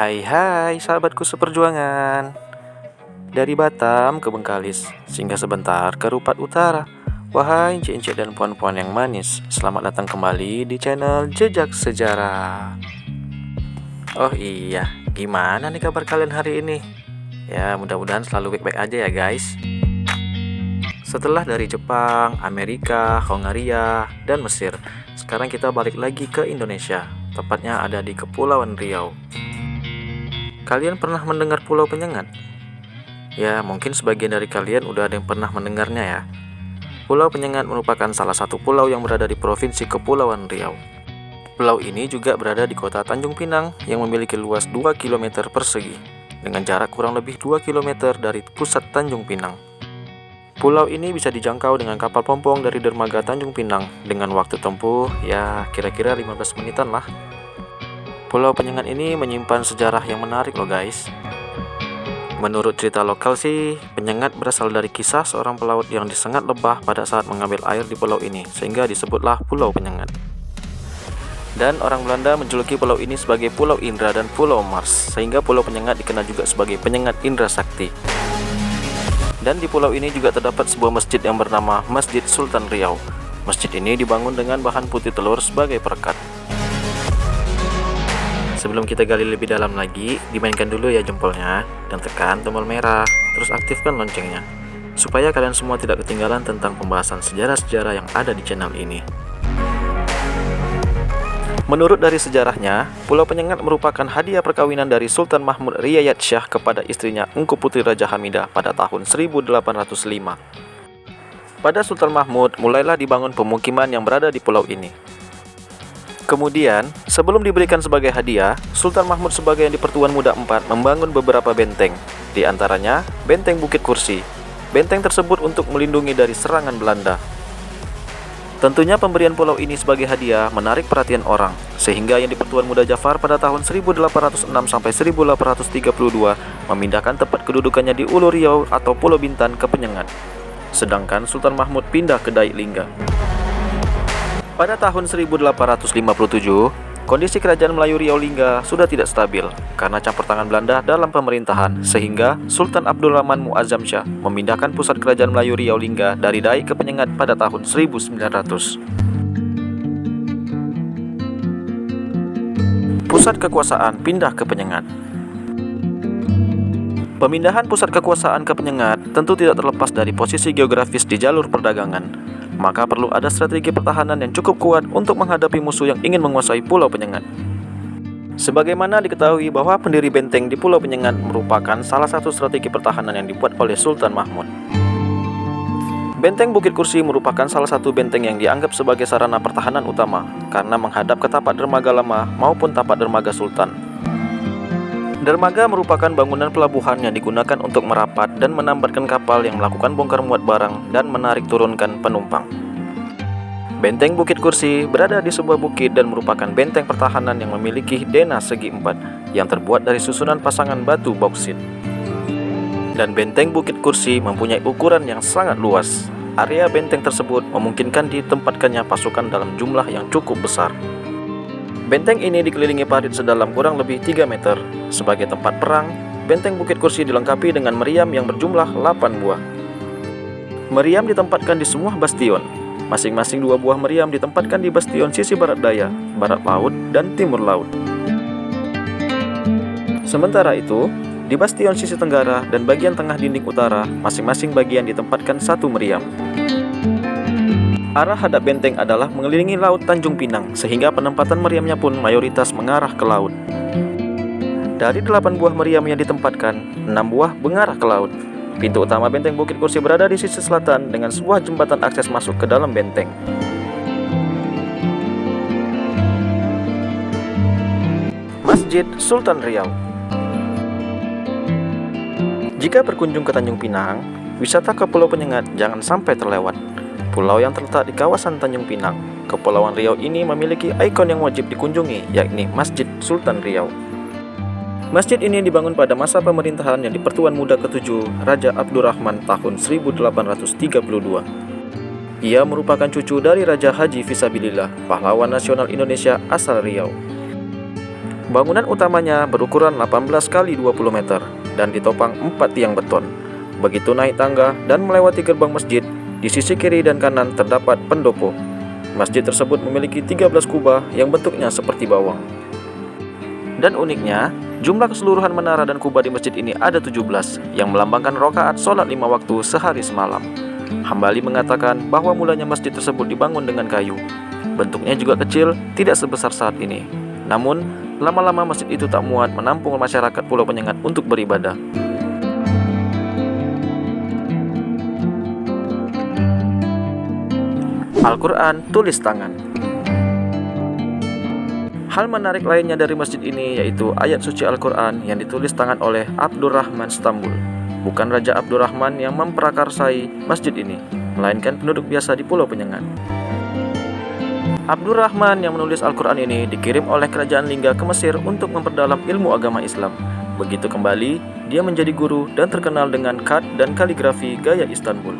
Hai hai sahabatku seperjuangan. Dari Batam ke Bengkalis, singgah sebentar ke Rupat Utara. Wahai encik-encik dan puan-puan yang manis, selamat datang kembali di channel Jejak Sejarah. Oh iya, gimana nih kabar kalian hari ini? Ya mudah-mudahan selalu baik-baik aja ya guys. Setelah dari Jepang, Amerika, Hongaria, dan Mesir, sekarang kita balik lagi ke Indonesia, tepatnya ada di Kepulauan Riau. Kalian pernah mendengar Pulau Penyengat? Ya, mungkin sebagian dari kalian udah ada yang pernah mendengarnya ya. Pulau Penyengat merupakan salah satu pulau yang berada di Provinsi Kepulauan Riau. Pulau ini juga berada di kota Tanjung Pinang yang memiliki luas 2 km persegi, dengan jarak kurang lebih 2 km dari pusat Tanjung Pinang. Pulau ini bisa dijangkau dengan kapal pompong dari dermaga Tanjung Pinang dengan waktu tempuh ya kira-kira 15 menitan lah. Pulau Penyengat ini menyimpan sejarah yang menarik loh guys. Menurut cerita lokal sih, penyengat berasal dari kisah seorang pelaut yang disengat lebah pada saat mengambil air di pulau ini, sehingga disebutlah Pulau Penyengat. Dan orang Belanda menjuluki pulau ini sebagai Pulau Indra dan Pulau Mars, sehingga Pulau Penyengat dikenal juga sebagai Penyengat Indra Sakti. Dan di pulau ini juga terdapat sebuah masjid yang bernama Masjid Sultan Riau. Masjid ini dibangun dengan bahan putih telur sebagai perekat. Sebelum kita gali lebih dalam lagi, dimainkan dulu ya jempolnya dan tekan tombol merah, terus aktifkan loncengnya supaya kalian semua tidak ketinggalan tentang pembahasan sejarah-sejarah yang ada di channel ini. Menurut dari sejarahnya, Pulau Penyengat merupakan hadiah perkawinan dari Sultan Mahmud Riyad Shah kepada istrinya Engku Putri Raja Hamidah pada tahun 1805. Pada Sultan Mahmud mulailah dibangun pemukiman yang berada di pulau ini. Kemudian, sebelum diberikan sebagai hadiah, Sultan Mahmud sebagai yang di Pertuan Muda IV membangun beberapa benteng, di antaranya Benteng Bukit Kursi. Benteng tersebut untuk melindungi dari serangan Belanda. Tentunya pemberian pulau ini sebagai hadiah menarik perhatian orang, sehingga yang di Pertuan Muda Jafar pada tahun 1806 sampai 1832 memindahkan tempat kedudukannya di Ulu Riau atau Pulau Bintan ke Penyengat. Sedangkan Sultan Mahmud pindah ke Daik Lingga. Pada tahun 1857, kondisi kerajaan Melayu Riau Lingga sudah tidak stabil karena campur tangan Belanda dalam pemerintahan, sehingga Sultan Abdul Rahman Muazzam Shah memindahkan pusat kerajaan Melayu Riau Lingga dari Daik ke Penyengat pada tahun 1900. Pusat kekuasaan pindah ke Penyengat. Pemindahan pusat kekuasaan ke Penyengat tentu tidak terlepas dari posisi geografis di jalur perdagangan. Maka perlu ada strategi pertahanan yang cukup kuat untuk menghadapi musuh yang ingin menguasai Pulau Penyengat. Sebagaimana diketahui bahwa pendiri benteng di Pulau Penyengat merupakan salah satu strategi pertahanan yang dibuat oleh Sultan Mahmud. Benteng Bukit Kursi merupakan salah satu benteng yang dianggap sebagai sarana pertahanan utama karena menghadap ke tapak dermaga lama maupun tapak dermaga Sultan. Dermaga merupakan bangunan pelabuhan yang digunakan untuk merapat dan menambatkan kapal yang melakukan bongkar muat barang dan menarik turunkan penumpang. Benteng Bukit Kursi berada di sebuah bukit dan merupakan benteng pertahanan yang memiliki dena segi 4 yang terbuat dari susunan pasangan batu bauksit. Dan benteng Bukit Kursi mempunyai ukuran yang sangat luas. Area benteng tersebut memungkinkan ditempatkannya pasukan dalam jumlah yang cukup besar. Benteng ini dikelilingi parit sedalam kurang lebih 3 meter. Sebagai tempat perang, benteng Bukit Kursi dilengkapi dengan meriam yang berjumlah 8 buah. Meriam ditempatkan di semua bastion. Masing-masing 2 buah meriam ditempatkan di bastion sisi barat daya, barat laut, dan timur laut. Sementara itu, di bastion sisi tenggara dan bagian tengah dinding utara, masing-masing bagian ditempatkan 1 meriam. Arah hadap benteng adalah mengelilingi Laut Tanjung Pinang, sehingga penempatan meriamnya pun mayoritas mengarah ke laut. Dari 8 buah meriam yang ditempatkan, 6 buah mengarah ke laut. Pintu utama benteng Bukit Kursi berada di sisi selatan dengan sebuah jembatan akses masuk ke dalam benteng. Masjid Sultan Riau. Jika berkunjung ke Tanjung Pinang, wisata ke Pulau Penyengat jangan sampai terlewat. Pulau yang terletak di kawasan Tanjung Pinang, Kepulauan Riau ini memiliki ikon yang wajib dikunjungi, yakni Masjid Sultan Riau. Masjid ini dibangun pada masa pemerintahan yang di Pertuan Muda ke-7 Raja Abdurrahman tahun 1832. Ia merupakan cucu dari Raja Haji Fisabilillah, pahlawan nasional Indonesia asal Riau. Bangunan utamanya berukuran 18 kali 20 meter dan ditopang 4 tiang beton. Begitu naik tangga dan melewati gerbang masjid, di sisi kiri dan kanan terdapat pendopo. Masjid tersebut memiliki 13 kubah yang bentuknya seperti bawang. Dan uniknya, jumlah keseluruhan menara dan kubah di masjid ini ada 17 yang melambangkan rakaat sholat 5 waktu sehari semalam. Hambali mengatakan bahwa mulanya masjid tersebut dibangun dengan kayu. Bentuknya juga kecil, tidak sebesar saat ini. Namun, lama-lama masjid itu tak muat menampung masyarakat Pulau Penyengat untuk beribadah. Al-Quran tulis tangan. Hal menarik lainnya dari masjid ini yaitu ayat suci Al-Quran yang ditulis tangan oleh Abdurrahman Stambul. Bukan Raja Abdurrahman yang memprakarsai masjid ini, melainkan penduduk biasa di Pulau Penyengat. Abdurrahman yang menulis Al-Quran ini dikirim oleh kerajaan Lingga ke Mesir untuk memperdalam ilmu agama Islam. Begitu kembali, dia menjadi guru dan terkenal dengan khat dan kaligrafi gaya Istanbul.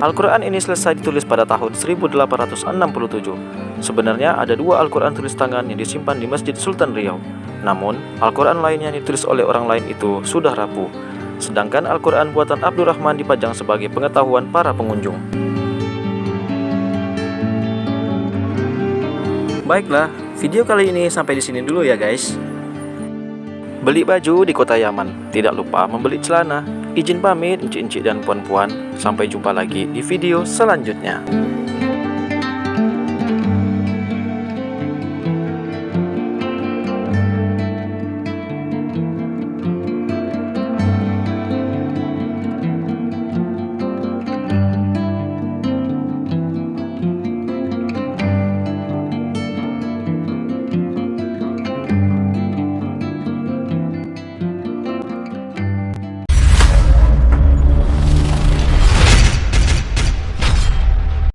Al-Quran ini selesai ditulis pada tahun 1867. Sebenarnya ada 2 Al-Quran tulis tangan yang disimpan di Masjid Sultan Riau. Namun, Al-Quran lainnya yang ditulis oleh orang lain itu sudah rapuh. Sedangkan Al-Quran buatan Abdurrahman dipajang sebagai pengetahuan para pengunjung. Baiklah, video kali ini sampai di sini dulu ya guys. Beli baju di Kota Yaman, tidak lupa membeli celana. Izin pamit encik-encik dan puan-puan. Sampai jumpa lagi di video selanjutnya.